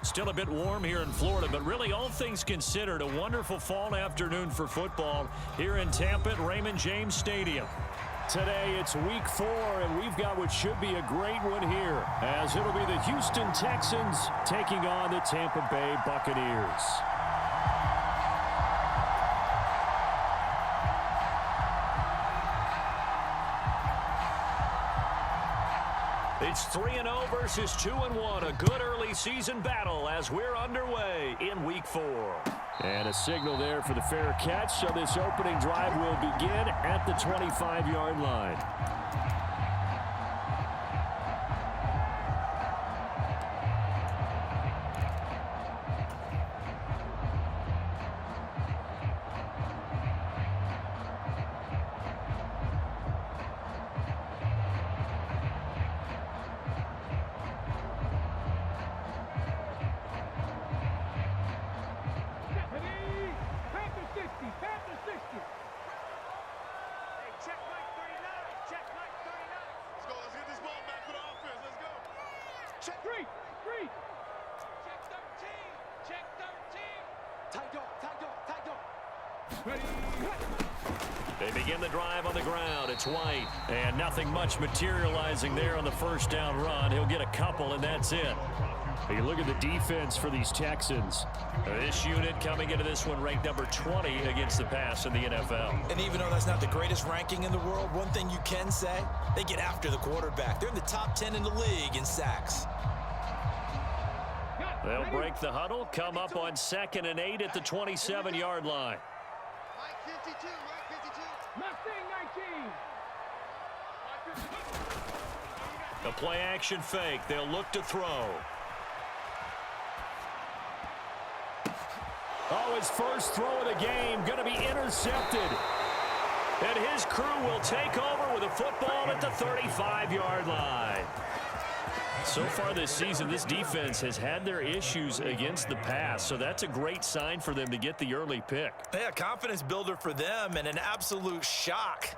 Still a bit warm here in Florida, but really all things considered, a wonderful fall afternoon for football here in Tampa at Raymond James Stadium. Today it's week 4, and we've got what should be a great one here, as it'll be the Houston Texans taking on the Tampa Bay Buccaneers. It's 3-0 versus 2-1. A good early season battle as we're underway in week 4. And a signal there for the fair catch, so this opening drive will begin at the 25-yard line. They begin the drive on the ground. It's White. And nothing much materializing there on the first down run. He'll get a couple, and that's it. You look at the defense for these Texans. This unit coming into this one ranked number 20 against the pass in the NFL. And even though that's not the greatest ranking in the world, one thing you can say, they get after the quarterback. They're in the top 10 in the league in sacks. They'll break the huddle, come up on 2nd and 8 at the 27-yard line. Mike 52, Mike 52. Mustang 19. A play-action fake. They'll look to throw. Oh, his first throw of the game going to be intercepted. And his crew will take over with a football at the 35-yard line. So far this season, this defense has had their issues against the pass, so that's a great sign for them to get the early pick. Yeah, confidence builder for them and an absolute shock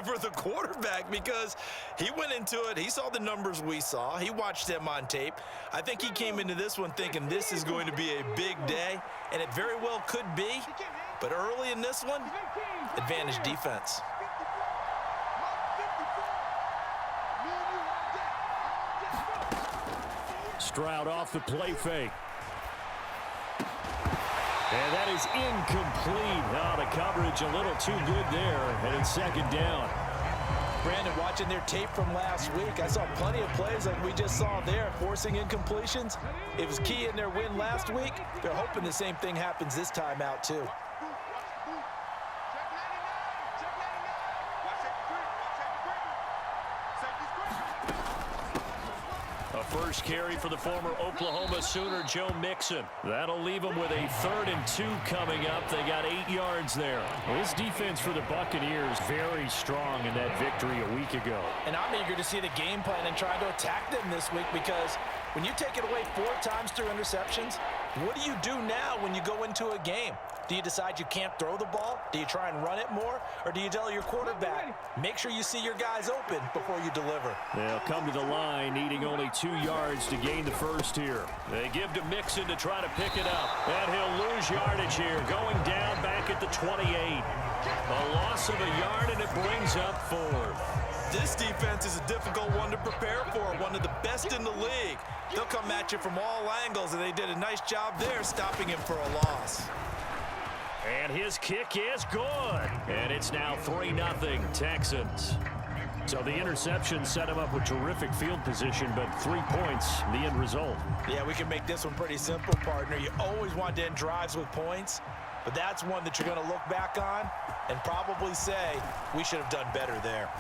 for the quarterback because he went into it. He saw the numbers we saw. He watched them on tape. I think he came into this one thinking this is going to be a big day, and it very well could be. But early in this one, advantage defense. Stroud off the play fake. And that is incomplete. Now the coverage a little too good there, and it's 2nd down. Brandon, watching their tape from last week, I saw plenty of plays like we just saw there, forcing incompletions. It was key in their win last week. They're hoping the same thing happens this time out, too. First carry for the former Oklahoma Sooner, Joe Mixon. That'll leave them with a 3rd and 2 coming up. They got 8 yards there. Well, this defense for the Buccaneers very strong in that victory a week ago. And I'm eager to see the game plan and try to attack them this week because when you take it away 4 times through interceptions, what do you do now when you go into a game? Do you decide you can't throw the ball? Do you try and run it more? Or do you tell your quarterback, make sure you see your guys open before you deliver? They'll come to the line, needing only 2 yards to gain the first here. They give to Mixon to try to pick it up. And he'll lose yardage here, going down back at the 28. A loss of a yard, and it brings up 4th. This defense is a difficult one to prepare for, one of the best in the league. They'll come at you from all angles, and they did a nice job there stopping him for a loss. And his kick is good. And it's now 3-0 Texans. So the interception set him up with terrific field position, but 3 points, the end result. Yeah, we can make this one pretty simple, partner. You always want to end drives with points, but that's one that you're going to look back on and probably say, we should have done better there.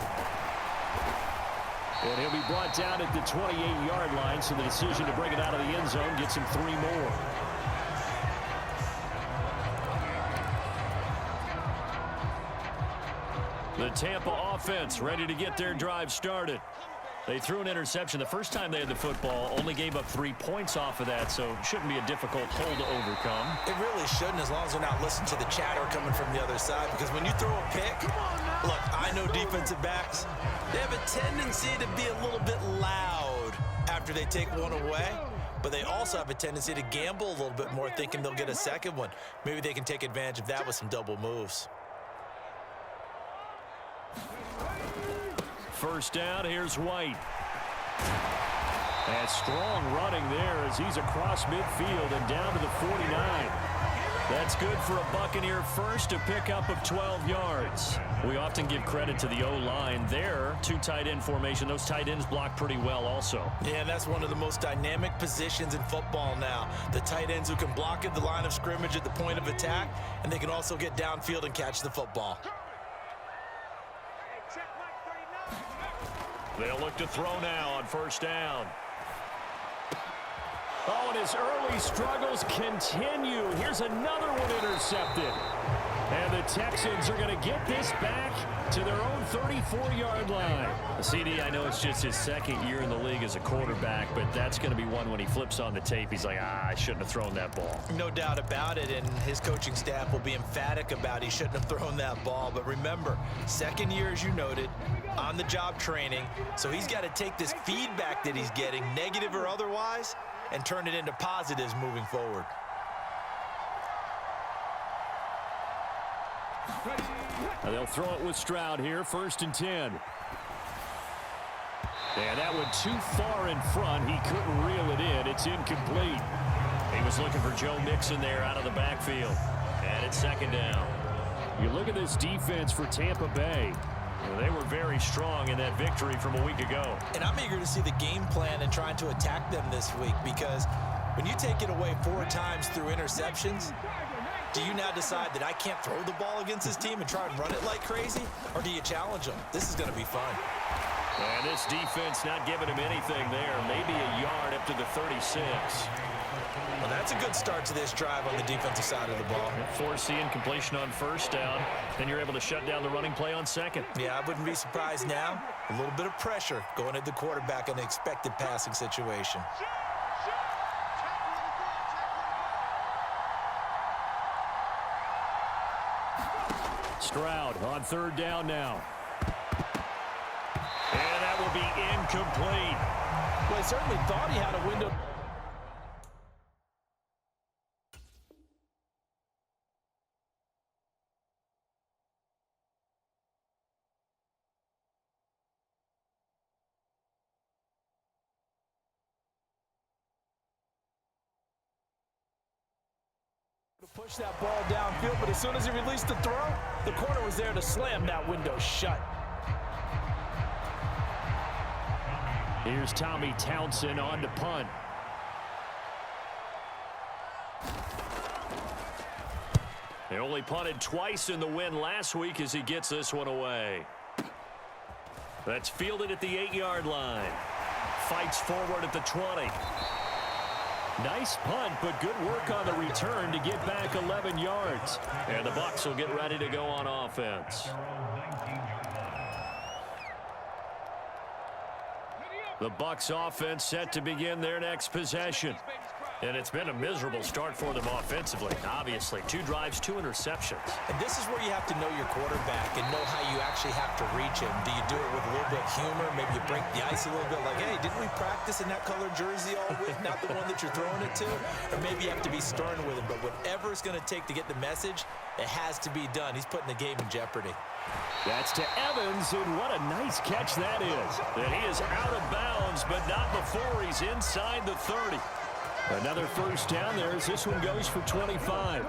And he'll be brought down at the 28-yard line, so the decision to bring it out of the end zone gets him 3 more. The Tampa offense ready to get their drive started. They threw an interception the first time they had the football, only gave up 3 points off of that, so shouldn't be a difficult hole to overcome. It really shouldn't, as long as they're not listening to the chatter coming from the other side, because when you throw a pick, look, I know defensive backs, they have a tendency to be a little bit loud after they take one away, but they also have a tendency to gamble a little bit more, thinking they'll get a second one. Maybe they can take advantage of that with some double moves. First down, here's White. And strong running there as he's across midfield and down to the 49. That's good for a Buccaneer first, a pickup of 12 yards. We often give credit to the O-line there. Two tight end formation. Those tight ends block pretty well also. Yeah, and that's one of the most dynamic positions in football now. The tight ends who can block at the line of scrimmage at the point of attack, and they can also get downfield and catch the football. They'll look to throw now on first down. Oh, and his early struggles continue. Here's another one intercepted. And the Texans are going to get this back to their own 34-yard line. CD, I know it's just his second year in the league as a quarterback, but that's going to be one when he flips on the tape. He's like, I shouldn't have thrown that ball. No doubt about it, and his coaching staff will be emphatic about he shouldn't have thrown that ball. But remember, second year, as you noted, on-the-job training, so he's got to take this feedback that he's getting, negative or otherwise, and turn it into positives moving forward. They'll throw it with Stroud here, 1st and 10. And that one too far in front. He couldn't reel it in. It's incomplete. He was looking for Joe Mixon there out of the backfield. And it's 2nd down. You look at this defense for Tampa Bay. They were very strong in that victory from a week ago. And I'm eager to see the game plan and trying to attack them this week, because when you take it away 4 times through interceptions, do you now decide that I can't throw the ball against this team and try and run it like crazy? Or do you challenge them? This is going to be fun. And this defense not giving him anything there. Maybe a yard up to the 36. Well, that's a good start to this drive on the defensive side of the ball. Force the incompletion on first down. Then you're able to shut down the running play on second. Yeah, I wouldn't be surprised now. A little bit of pressure going at the quarterback in an expected passing situation. Stroud on 3rd down now. And that will be incomplete. Well, he certainly thought he had a window. To push that ball downfield, but as soon as he released the throw, the corner was there to slam that window shut. Here's Tommy Townsend on to punt. They only punted twice in the win last week as he gets this one away. That's fielded at the 8-yard line. Fights forward at the 20. Nice punt, but good work on the return to get back 11 yards. And the Bucks will get ready to go on offense. The Bucks offense set to begin their next possession. And it's been a miserable start for them offensively. Obviously, 2 drives, 2 interceptions. And this is where you have to know your quarterback and know how you actually have to reach him. Do you do it with a little bit of humor? Maybe you break the ice a little bit like, hey, didn't we practice in that color jersey all week? Not the one that you're throwing it to? Or maybe you have to be stern with him. But whatever it's going to take to get the message, it has to be done. He's putting the game in jeopardy. That's to Evans, and what a nice catch that is. And he is out of bounds, but not before he's inside the 30. Another first down there as this one goes for 25.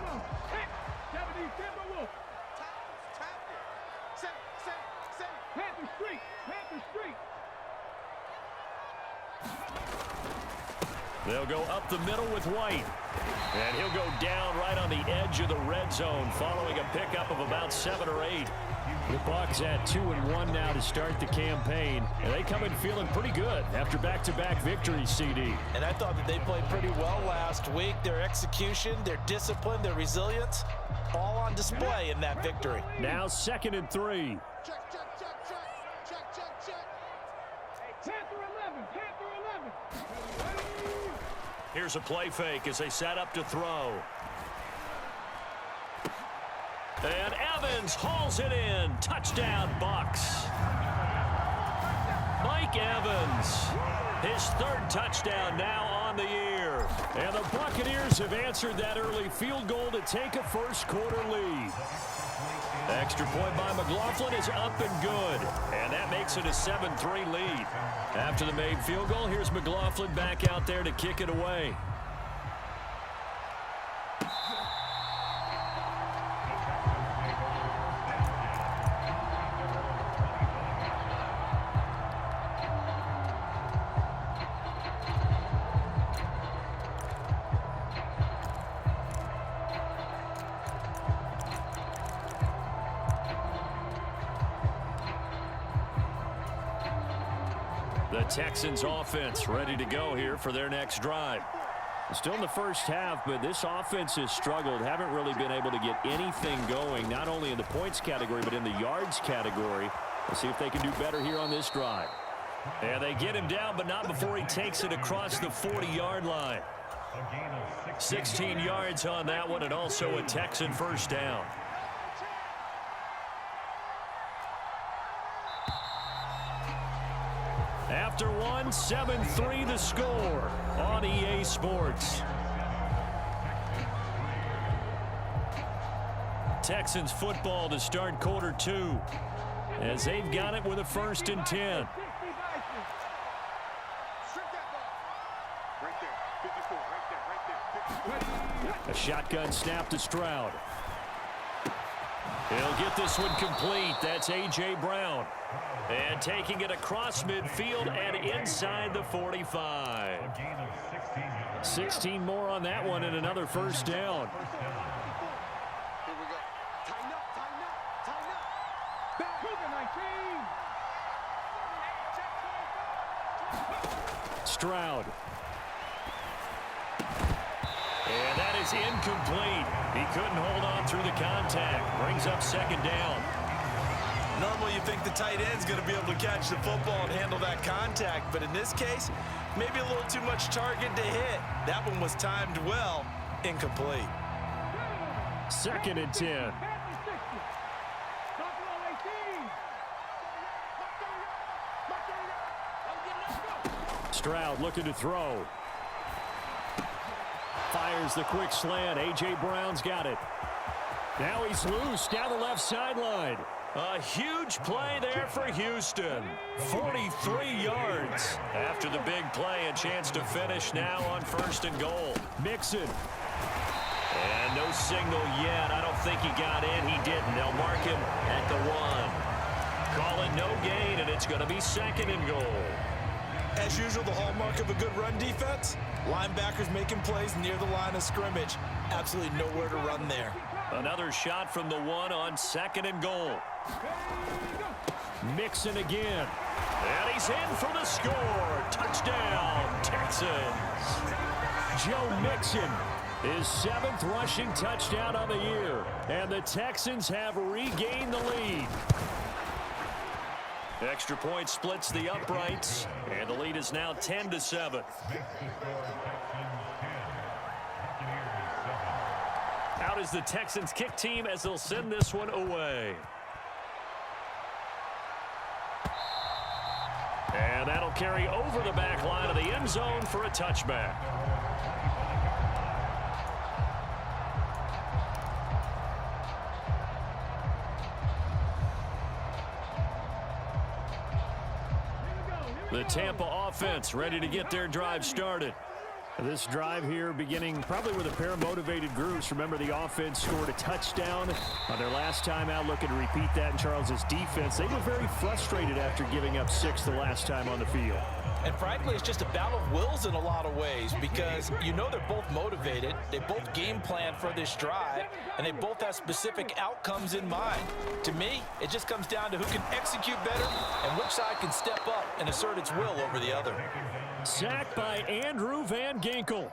They'll go up the middle with White. And he'll go down right on the edge of the red zone following a pickup of about 7 or 8. The Bucks at 2-1 now to start the campaign, and they come in feeling pretty good after back-to-back victories, CD. And I thought that they played pretty well last week. Their execution, their discipline, their resilience, all on display in that victory. Now 2nd and 3. Check, check, check, check, check, check, check. Panther 11, Panther 11. Here's a play fake as they set up to throw. And Evans hauls it in. Touchdown, Bucks. Mike Evans, his 3rd touchdown now on the year. Texans have answered that early field goal to take a first-quarter lead. Extra point by McLaughlin is up and good, and that makes it a 7-3 lead. After the made field goal, here's McLaughlin back out there to kick it away. The Texans offense ready to go here for their next drive. Still in the first half, but this offense has struggled. Haven't really been able to get anything going, not only in the points category, but in the yards category. Let's see if they can do better here on this drive. And they get him down, but not before he takes it across the 40-yard line. 16 yards on that one, and also a Texan first down. After one, 7-3 the score on EA Sports. Texans football to start quarter two, as they've got it with a 1st and 10. A shotgun snap to Stroud. He'll get this one complete. That's A.J. Brown. And taking it across midfield and inside the 45. 16 more on that one and another first down. Here we go. Tighten up, tighten up, tighten up. Back, Cougar 19. Stroud. And that is incomplete. He couldn't hold on through the contact. Brings up 2nd down. Normally you think the tight end's going to be able to catch the football and handle that contact, but in this case, maybe a little too much target to hit. That one was timed well, incomplete. 2nd and 10. Stroud looking to throw. Fires the quick slant. A.J. Brown's got it. Now he's loose down the left sideline. A huge play there for Houston. 43 yards. After the big play, a chance to finish now on 1st and goal. Mixon. And no signal yet. I don't think he got in. He didn't. They'll mark him at the 1. Call it no gain, and it's going to be 2nd and goal. As usual, the hallmark of a good run defense, linebackers making plays near the line of scrimmage. Absolutely nowhere to run there. Another shot from the 1 on 2nd and goal. Mixon again. And he's in for the score. Touchdown, Texans. Joe Mixon, his 7th rushing touchdown of the year. And the Texans have regained the lead. Extra point splits the uprights, and the lead is now 10-7. Out is the Texans kick team as they'll send this one away. And that'll carry over the back line of the end zone for a touchback. The Tampa offense ready to get their drive started. This drive here beginning probably with a pair of motivated groups. Remember, the offense scored a touchdown on their last time out. Looking to repeat that in Charles's defense. They were very frustrated after giving up 6 the last time on the field. And frankly, it's just a battle of wills in a lot of ways because you know they're both motivated. They both game plan for this drive, and they both have specific outcomes in mind. To me, it just comes down to who can execute better and which side can step up and assert its will over the other. Sacked by Andrew Van Ginkel.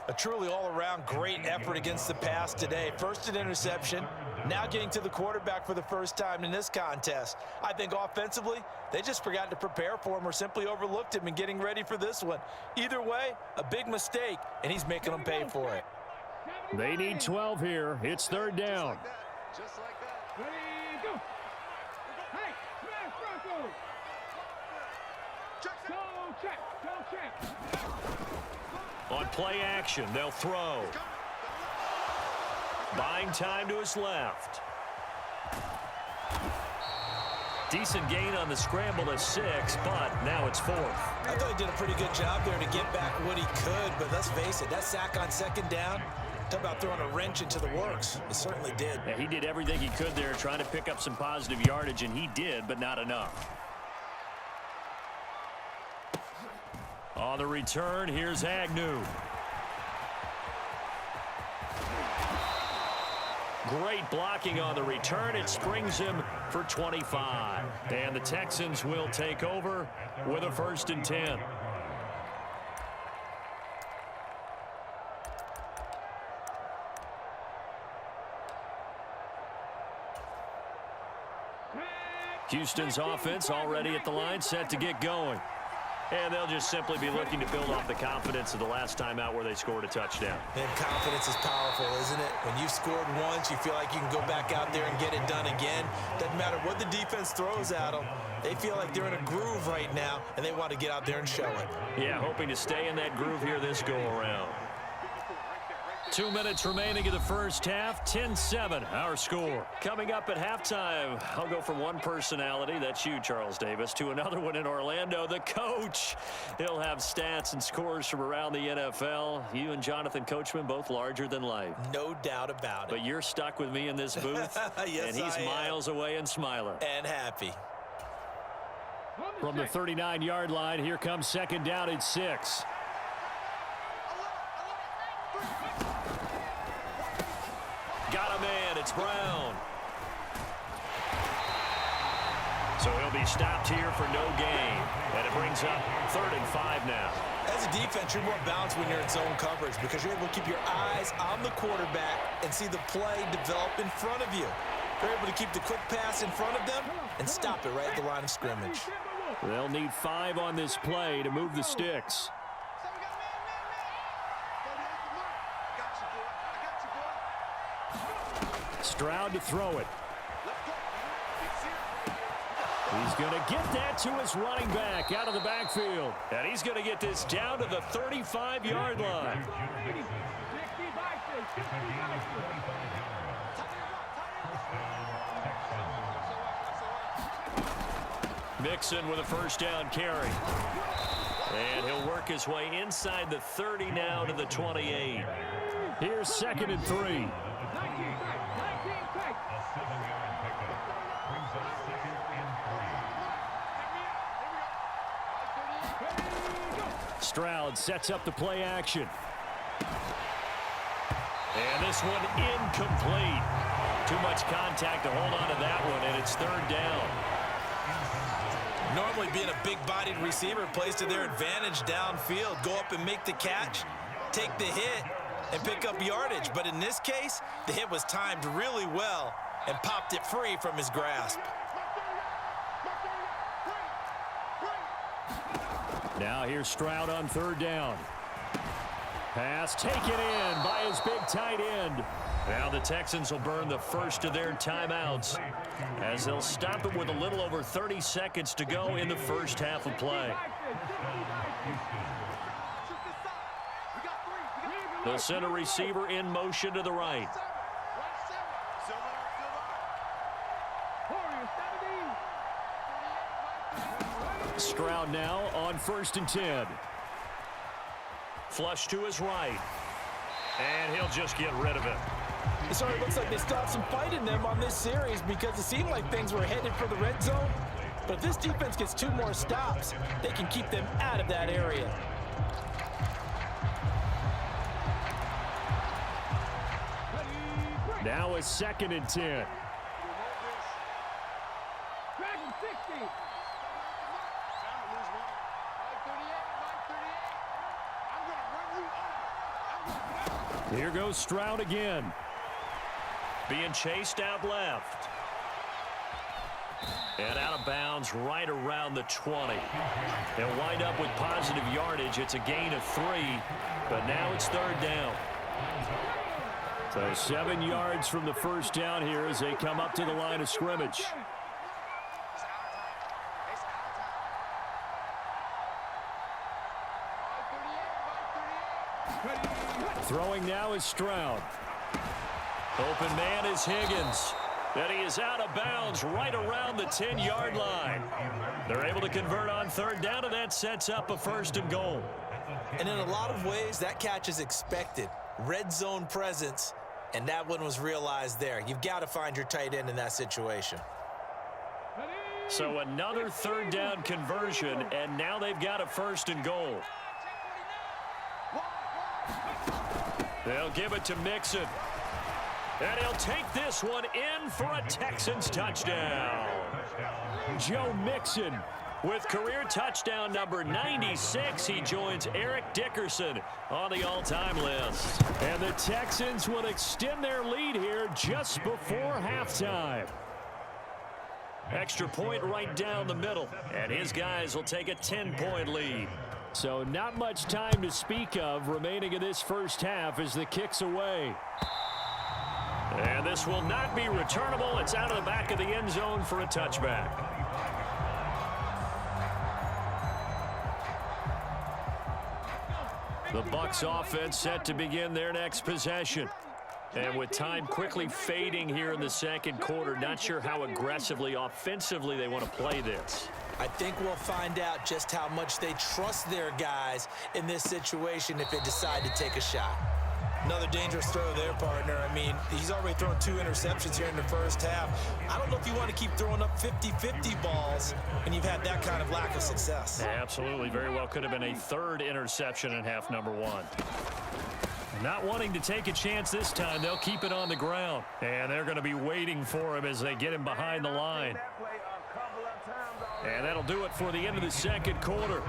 A truly all-around great effort against the pass today. First an interception, now getting to the quarterback for the first time in this contest. I think offensively, they just forgot to prepare for him or simply overlooked him in getting ready for this one. Either way, a big mistake, and he's making them pay for it. They need 12 here. It's 3rd down. Just like that. Ready, go. Hey, smash Broncos. Check. Go check. Go check. On play action, they'll throw. Buying time to his left. Decent gain on the scramble to 6, but now it's 4th. I thought he did a pretty good job there to get back what he could, but let's face it, that sack on 2nd down, talk about throwing a wrench into the works. It certainly did. Yeah, he did everything he could there trying to pick up some positive yardage, and he did, but not enough. On the return, here's Agnew. Great blocking on the return. It springs him for 25. And the Texans will take over with a 1st and 10. Houston's offense already at the line, set to get going. And they'll just simply be looking to build off the confidence of the last time out where they scored a touchdown. And confidence is powerful, isn't it? When you've scored once, you feel like you can go back out there and get it done again. Doesn't matter what the defense throws at them. They feel like they're in a groove right now, and they want to get out there and show it. Yeah, hoping to stay in that groove here this go-around. 2 minutes remaining in the first half, 10-7, our score. Coming up at halftime, I'll go from one personality, that's you, Charles Davis, to another one in Orlando, the coach. He'll have stats and scores from around the NFL. You and Jonathan Coachman, both larger than life. No doubt about it. But you're stuck with me in this booth, yes, and he's miles away and smiling. And happy. From the 39-yard line, here comes 2nd down and 6. Got a man, it's Brown. So he'll be stopped here for no gain. And it brings up 3rd and 5 now. As a defense, you're more balanced when you're in zone coverage because you're able to keep your eyes on the quarterback and see the play develop in front of you. You're able to keep the quick pass in front of them and stop it right at the line of scrimmage. They'll need 5 on this play to move the sticks. Stroud to throw it. He's going to get that to his running back out of the backfield. And he's going to get this down to the 35-yard line. Mixon with a 1st down carry. And he'll work his way inside the 30 now to the 28. Here's 2nd and 3. Stroud sets up the play action. And this one incomplete. Too much contact to hold on to that one, and it's 3rd down. Normally being a big-bodied receiver plays to their advantage downfield. Go up and make the catch, take the hit, and pick up yardage. But in this case, the hit was timed really well and popped it free from his grasp. Now here's Stroud on 3rd down. Pass taken in by his big tight end. Now the Texans will burn the first of their timeouts as they'll stop it with a little over 30 seconds to go in the first half of play. They'll send a receiver in motion to the right. Stroud now on 1st and 10. Flush to his right. And he'll just get rid of it. It already looks like they stopped some fight in them on this series because it seemed like things were headed for the red zone. But if this defense gets 2 more stops, they can keep them out of that area. Now it's 2nd and 10. Here goes Stroud again. Being chased out left. And out of bounds right around the 20. They'll wind up with positive yardage. It's a gain of 3, but now it's 3rd down. So 7 yards from the first down here as they come up to the line of scrimmage. Throwing now is Stroud. Open man is Higgins. And he is out of bounds right around the 10-yard line. They're able to convert on third down, and that sets up a 1st and goal. And in a lot of ways, that catch is expected. Red zone presence, and that one was realized there. You've got to find your tight end in that situation. So another 3rd down conversion, and now they've got a 1st and goal. They'll give it to Mixon. And he'll take this one in for a Texans touchdown. Joe Mixon with career touchdown number 96. He joins Eric Dickerson on the all-time list. And the Texans will extend their lead here just before halftime. Extra point right down the middle. And his guys will take a 10-point lead. So not much time to speak of remaining in this first half as the kick's away. And this will not be returnable. It's out of the back of the end zone for a touchback. The Bucks offense set to begin their next possession. And with time quickly fading here in the second quarter, not sure how aggressively, offensively they want to play this. I think we'll find out just how much they trust their guys in this situation if they decide to take a shot. Another dangerous throw there, partner. I mean, he's already thrown 2 interceptions here in the first half. I don't know if you want to keep throwing up 50-50 balls when you've had that kind of lack of success. Yeah, absolutely. Very well could have been a 3rd interception in half number 1. Not wanting to take a chance this time, they'll keep it on the ground. And they're going to be waiting for him as they get him behind the line. And that'll do it for the end of the second quarter.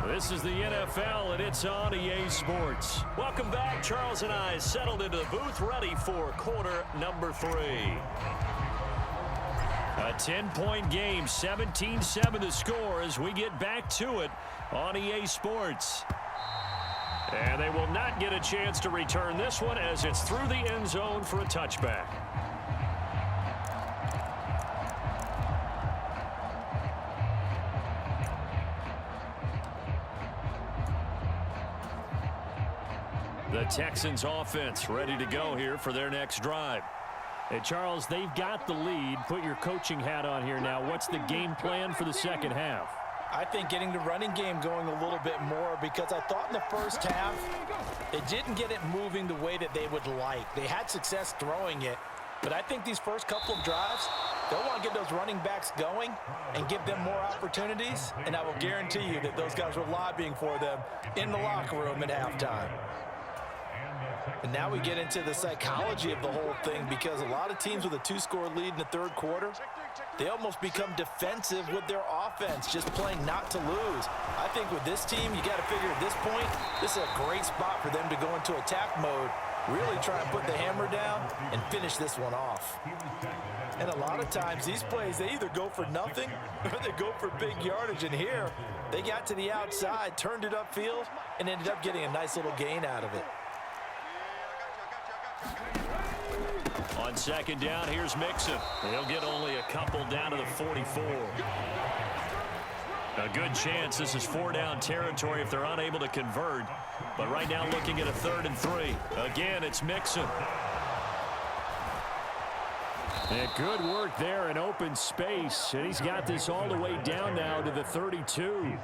This is the NFL, and it's on EA Sports. Welcome back. Charles and I settled into the booth, ready for quarter number 3. A 10-point game, 17-7 the score as we get back to it on EA Sports. And they will not get a chance to return this one as it's through the end zone for a touchback. The Texans offense ready to go here for their next drive. Hey, Charles, they've got the lead. Put your coaching hat on here now. What's the game plan for the second half? I think getting the running game going a little bit more, because I thought in the first half they didn't get it moving the way that they would like. They had success throwing it, but I think these first couple of drives, they'll want to get those running backs going and give them more opportunities, and I will guarantee you that those guys were lobbying for them in the locker room at halftime. And now we get into the psychology of the whole thing, because a lot of teams with a 2-score lead in the third quarter, they almost become defensive with their offense, just playing not to lose. I think with this team, you got to figure at this point, this is a great spot for them to go into attack mode, really try and put the hammer down and finish this one off. And a lot of times, these plays, they either go for nothing or they go for big yardage. And here, they got to the outside, turned it upfield, and ended up getting a nice little gain out of it. On second down, here's Mixon. He'll get only a couple down to the 44. A good chance this is 4-down territory if they're unable to convert. But right now looking at a 3rd and 3. Again, it's Mixon. And good work there in open space. And he's got this all the way down now to the 32.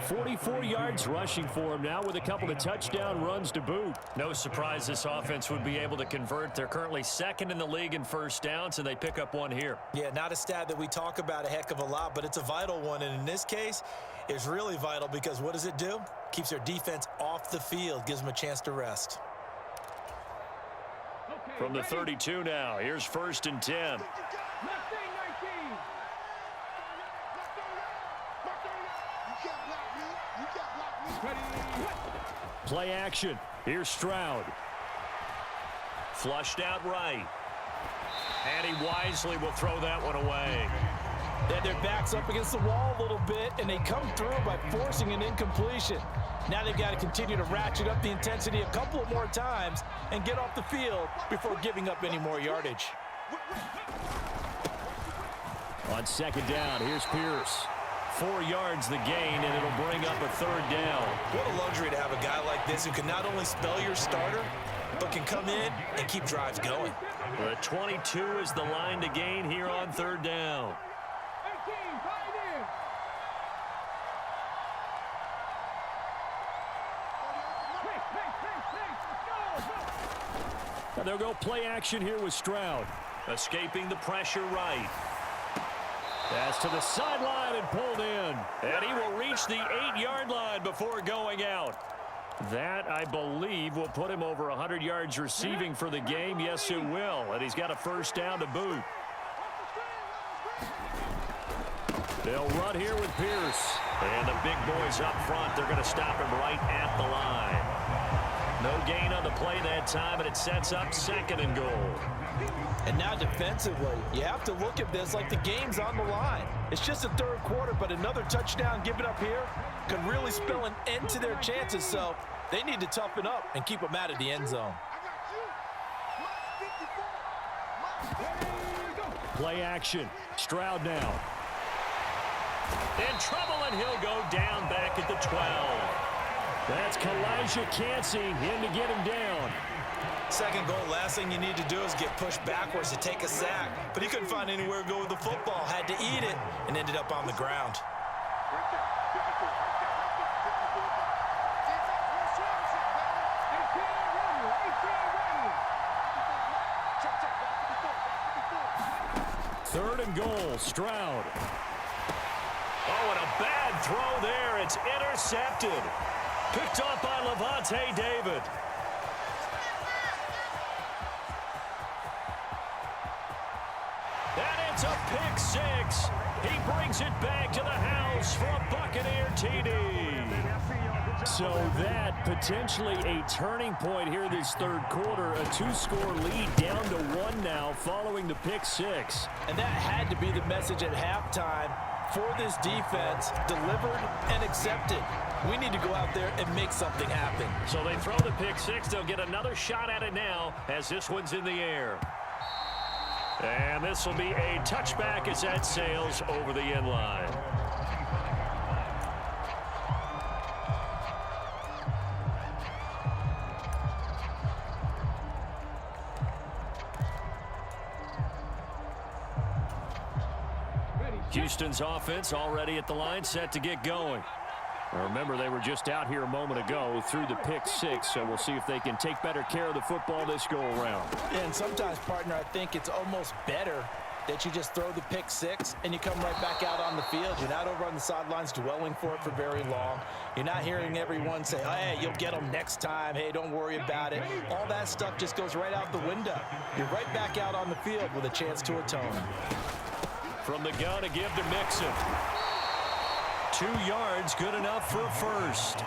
44 yards rushing for him now with a couple of touchdown runs to boot. No surprise this offense would be able to convert. They're currently 2nd in the league in first downs, and they pick up one here. Yeah, not a stat that we talk about a heck of a lot, but it's a vital one. And in this case, it's really vital because what does it do? Keeps their defense off the field, gives them a chance to rest. From the 32 now, here's 1st and 10. Play action. Here's Stroud. Flushed out right. And he wisely will throw that one away. They had their backs up against the wall a little bit, and they come through by forcing an incompletion. Now they've got to continue to ratchet up the intensity a couple of more times and get off the field before giving up any more yardage. On second down, here's Pierce. 4 yards the gain, and it'll bring up a 3rd down. What a luxury to have a guy like this who can not only spell your starter, but can come in and keep drives going. The 22 is the line to gain here on 3rd down. 18, Pioneer. And they'll go play action here with Stroud. Escaping the pressure right. Pass to the sideline and pulled in. And he will reach the 8-yard line before going out. That, I believe, will put him over 100 yards receiving for the game. Yes, it will. And he's got a 1st down to boot. They'll run here with Pierce. And the big boys up front, they're going to stop him right at the line. No gain on the play that time, and it sets up 2nd and goal. And now defensively, you have to look at this like the game's on the line. It's just the 3rd quarter, but another touchdown given up here could really spell an end to their chances. So they need to toughen up and keep them out of the end zone. Play action. Stroud now. In trouble, and he'll go down back at the 12. That's Kalijah Cansey in to get him down. 2nd goal, last thing you need to do is get pushed backwards to take a sack. But he couldn't find anywhere to go with the football, had to eat it, and ended up on the ground. Third and goal, Stroud. Oh, and a bad throw there. It's intercepted. Picked off by Levante David. And it's a pick 6. He brings it back to the house for a Buccaneer TD. So that potentially a turning point here this 3rd quarter. A 2-score lead down to 1 now following the pick 6. And that had to be the message at halftime for this defense, delivered and accepted. We need to go out there and make something happen. So they throw the pick 6. They'll get another shot at it now as this one's in the air. And this will be a touchback as that sails over the end line. Houston's offense already at the line, set to get going. Remember, they were just out here a moment ago through the pick 6, so we'll see if they can take better care of the football this go-around. And sometimes, partner, I think it's almost better that you just throw the pick 6 and you come right back out on the field. You're not over on the sidelines dwelling for it for very long. You're not hearing everyone say, oh, hey, you'll get them next time. Hey, don't worry about it. All that stuff just goes right out the window. You're right back out on the field with a chance to atone. From the gun to give to Mixon. 2 yards, good enough for a 1st.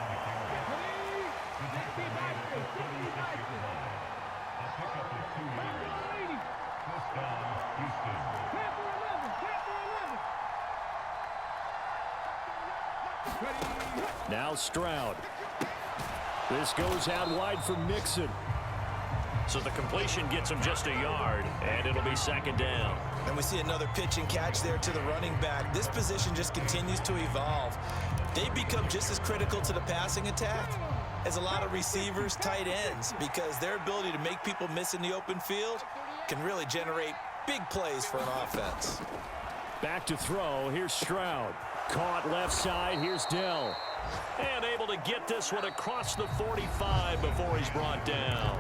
Now Stroud. This goes out wide for Mixon. So the completion gets him just a yard, and it'll be 2nd down. And we see another pitch and catch there to the running back. This position just continues to evolve. They become just as critical to the passing attack as a lot of receivers, tight ends, because their ability to make people miss in the open field can really generate big plays for an offense. Back to throw. Here's Stroud. Caught left side. Here's Dell. And able to get this one across the 45 before he's brought down.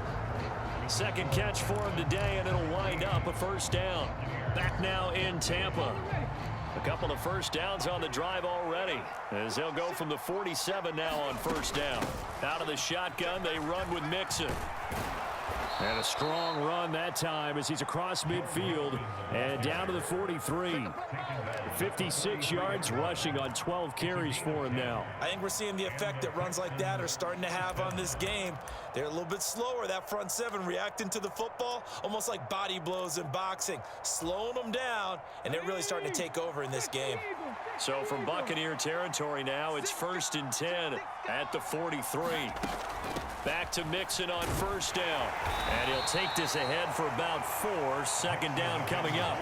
2nd catch for him today, and it'll wind up a 1st down. Back now in Tampa. A couple of 1st downs on the drive already, as they'll go from the 47 now on 1st down. Out of the shotgun, they run with Mixon. And a strong run that time as he's across midfield and down to the 43. 56 yards rushing on 12 carries for him now. I think we're seeing the effect that runs like that are starting to have on this game. They're a little bit slower, that front 7 reacting to the football, almost like body blows in boxing, slowing them down, and they're really starting to take over in this game. So from Buccaneer territory now, it's 1st and 10 at the 43. Back to Mixon on 1st down. And he'll take this ahead for about 4. Second down coming up.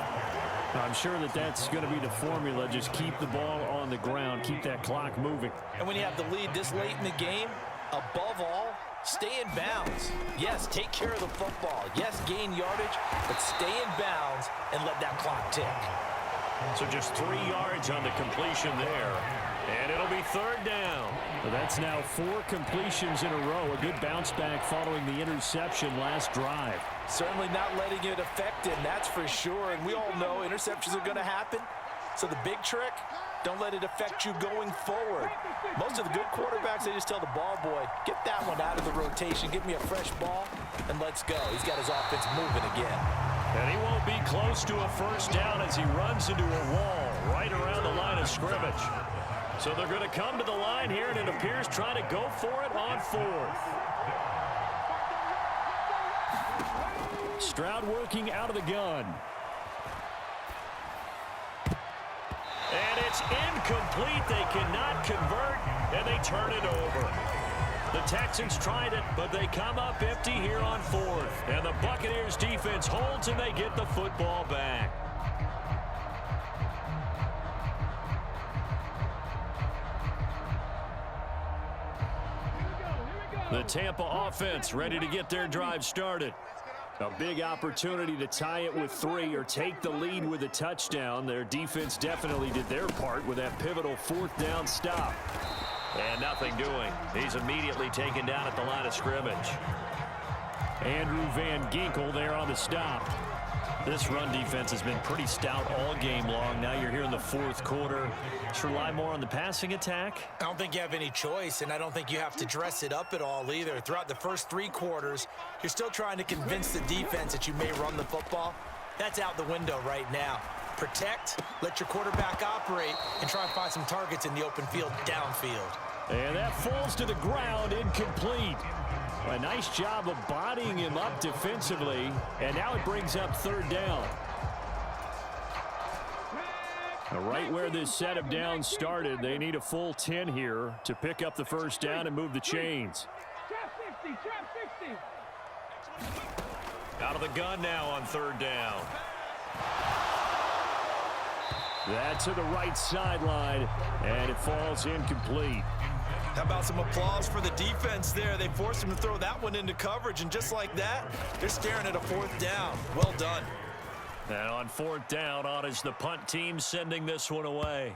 I'm sure that that's going to be the formula. Just keep the ball on the ground. Keep that clock moving. And when you have the lead this late in the game, above all, stay in bounds. Yes, take care of the football. Yes, gain yardage, but stay in bounds and let that clock tick. So just 3 yards on the completion there. And it'll be third down. Well, that's now 4 completions in a row. A good bounce back following the interception last drive. Certainly not letting it affect him, that's for sure. And we all know interceptions are going to happen. So the big trick, don't let it affect you going forward. Most of the good quarterbacks, they just tell the ball boy, get that one out of the rotation, give me a fresh ball, and let's go. He's got his offense moving again. And he won't be close to a first down as he runs into a wall right around the line of scrimmage. So they're going to come to the line here, and it appears trying to go for it on 4th. Stroud working out of the gun. And it's incomplete. They cannot convert, and they turn it over. The Texans tried it, but they come up empty here on 4th. And the Buccaneers defense holds, and they get the football back. The Tampa offense ready to get their drive started. A big opportunity to tie it with 3 or take the lead with a touchdown. Their defense definitely did their part with that pivotal 4th down stop. And nothing doing. He's immediately taken down at the line of scrimmage. Andrew Van Ginkel there on the stop. This run defense has been pretty stout all game long. Now you're here in the 4th quarter. Just rely more on the passing attack. I don't think you have any choice, and I don't think you have to dress it up at all either. Throughout the first 3 quarters, you're still trying to convince the defense that you may run the football. That's out the window right now. Protect, let your quarterback operate, and try and find some targets in the open field downfield. And that falls to the ground, incomplete. A nice job of bodying him up defensively, and now it brings up 3rd down. Right where this set of downs started, they need a full 10 here to pick up the first down and move the chains. Out of the gun now on 3rd down. That's to the right sideline, and it falls incomplete. How about some applause for the defense there? They forced him to throw that one into coverage, and just like that, they're staring at a 4th down. Well done. And on 4th down, on is the punt team sending this one away.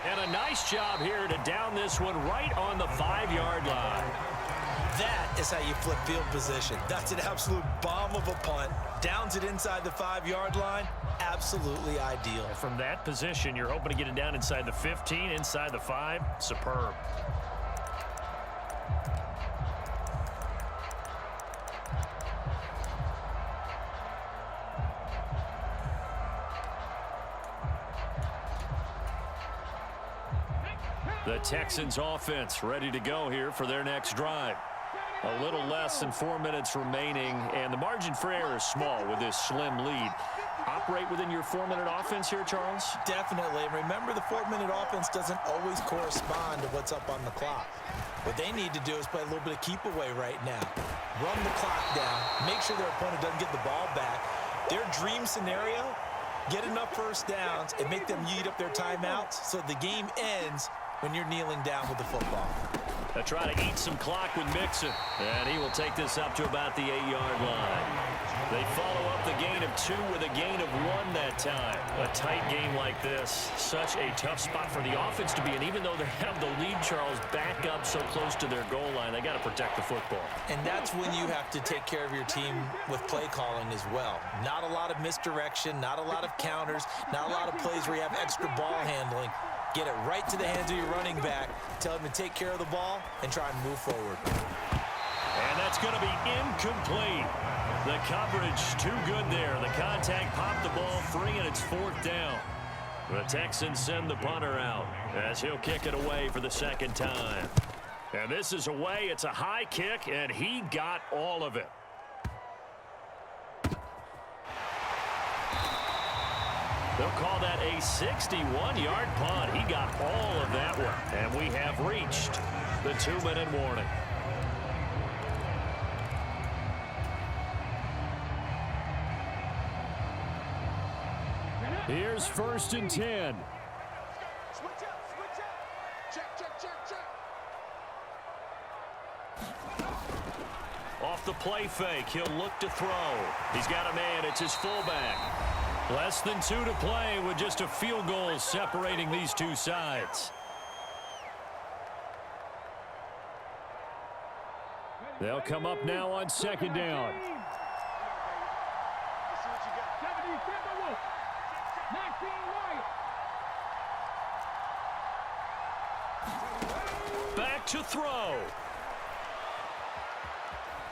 And a nice job here to down this one right on the 5-yard line. That is how you flip field position. That's an absolute bomb of a punt. Downs it inside the 5-yard line. Absolutely ideal. From that position, you're hoping to get it down inside the 15, inside the 5. Superb. The Texans offense ready to go here for their next drive. A little less than 4 minutes remaining, and the margin for error is small with this slim lead. Operate within your 4-minute offense here, Charles? Definitely. And remember, the 4-minute offense doesn't always correspond to what's up on the clock. What they need to do is play a little bit of keep away right now. Run the clock down. Make sure their opponent doesn't get the ball back. Their dream scenario, get enough first downs and make them eat up their timeouts so the game ends when you're kneeling down with the football. They'll try to eat some clock with Mixon, and he will take this up to about the 8-yard line. They follow up the gain of 2 with a gain of 1 that time. A tight game like this, such a tough spot for the offense to be in. Even though they have the lead, Charles, back up so close to their goal line, they got to protect the football. And that's when you have to take care of your team with play calling as well. Not a lot of misdirection, not a lot of counters, not a lot of plays where you have extra ball handling. Get it right to the hands of your running back. Tell him to take care of the ball and try and move forward. And that's going to be incomplete. The coverage too good there. The contact popped the ball free, and it's 4th down. The Texans send the punter out as he'll kick it away for the 2nd time. And this is away. It's a high kick, and he got all of it. They'll call that a 61-yard punt. He got all of that one. And we have reached the 2-minute warning. Here's 1st and 10. Switch up, switch up. Check, check, check, check. Off the play fake, he'll look to throw. He's got a man, it's his fullback. Less than 2 to play with just a field goal separating these two sides. They'll come up now on 2nd down. Let's see what you got. 77 Wolf. 19 White. Back to throw.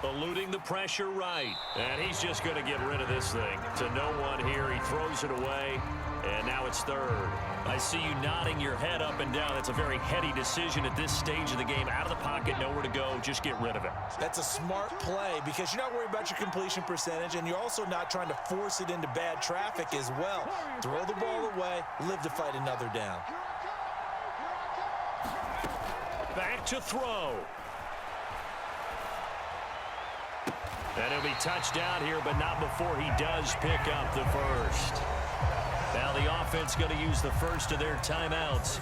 Eluding the pressure right. And he's just going to get rid of this thing. To no one here. He throws it away. And now it's 3rd. I see you nodding your head up and down. That's a very heady decision at this stage of the game. Out of the pocket, nowhere to go. Just get rid of it. That's a smart play because you're not worried about your completion percentage, and you're also not trying to force it into bad traffic as well. Throw the ball away, live to fight another down. Back to throw. And it'll be touchdown here, but not before he does pick up the 1st. Now the offense going to use the 1st of their timeouts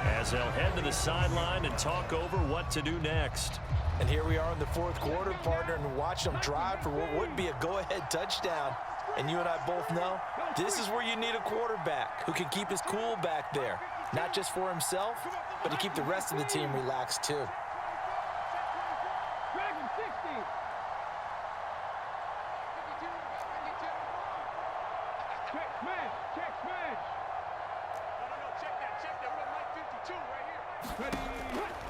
as they'll head to the sideline and talk over what to do next. And here we are in the 4th quarter, partner, and watch them drive for what would be a go-ahead touchdown. And you and I both know this is where you need a quarterback who can keep his cool back there, not just for himself, but to keep the rest of the team relaxed too. Dragon 60. Check smash, check smash. No, check that, we're on Mike 52 right here. Ready.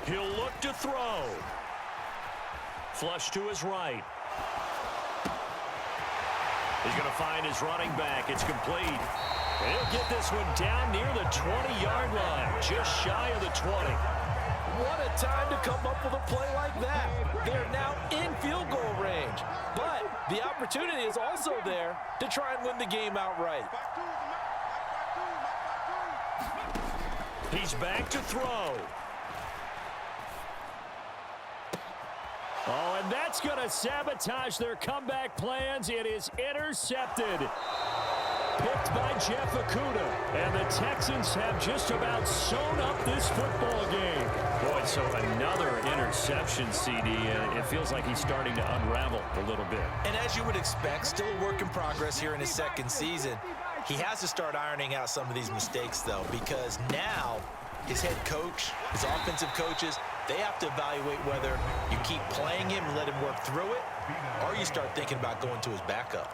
He'll look to throw. Flush to his right. He's going to find his running back. It's complete. And he'll get this one down near the 20-yard line, just shy of the 20. What a time to come up with a play like that. They're now in field goal range. But the opportunity is also there to try and win the game outright. He's back to throw. Oh, and that's going to sabotage their comeback plans. It is intercepted. Picked by Jeff Okudah. And the Texans have just about sewn up this football game. Boy, so another interception, CD. And it feels like he's starting to unravel a little bit. And as you would expect, still a work in progress here in his 2nd season. He has to start ironing out some of these mistakes, though, because now his head coach, his offensive coaches, they have to evaluate whether you keep playing him and let him work through it, or you start thinking about going to his backup.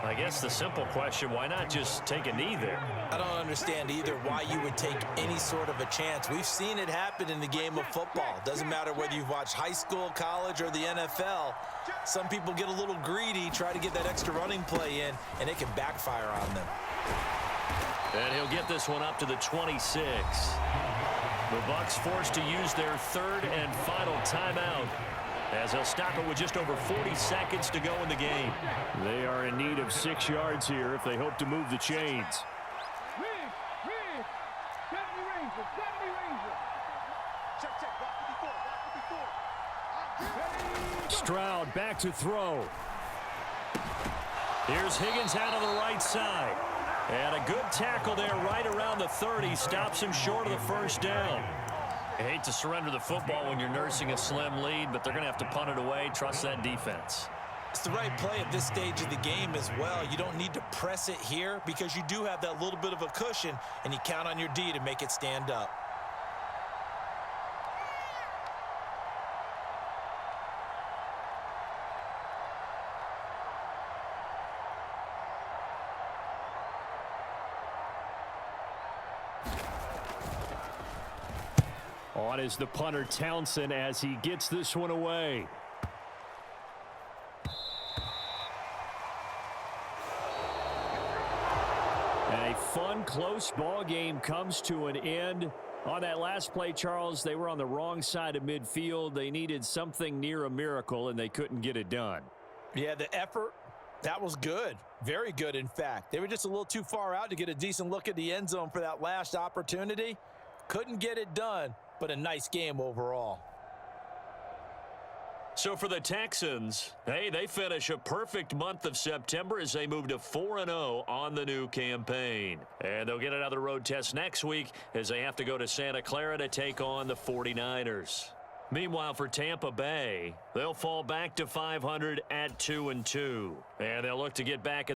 I guess the simple question, why not just take a knee there? I don't understand either why you would take any sort of a chance. We've seen it happen in the game of football. Doesn't matter whether you've watched high school, college, or the NFL. Some people get a little greedy, try to get that extra running play in, and it can backfire on them. And he'll get this one up to the 26. The Bucks forced to use their 3rd and final timeout as they'll stop it with just over 40 seconds to go in the game. They are in need of 6 yards here if they hope to move the chains. Rig, 70 Ranger, 70 Ranger. Check, block 54, Stroud back to throw. Here's Higgins out on the right side. And a good tackle there right around the 30. Stops him short of the 1st down. I hate to surrender the football when you're nursing a slim lead, but they're going to have to punt it away. Trust that defense. It's the right play at this stage of the game as well. You don't need to press it here because you do have that little bit of a cushion, and you count on your D to make it stand up. On is the punter Townsend as he gets this one away. And a fun, close ball game comes to an end. On that last play, Charles, they were on the wrong side of midfield. They needed something near a miracle, and they couldn't get it done. Yeah, the effort, that was good. Very good, in fact. They were just a little too far out to get a decent look at the end zone for that last opportunity. Couldn't get it done, but a nice game overall. So for the Texans, hey, they finish a perfect month of September as they move to 4-0 on the new campaign. And they'll get another road test next week as they have to go to Santa Clara to take on the 49ers. Meanwhile, for Tampa Bay, they'll fall back to 500 at 2-2. And they'll look to get back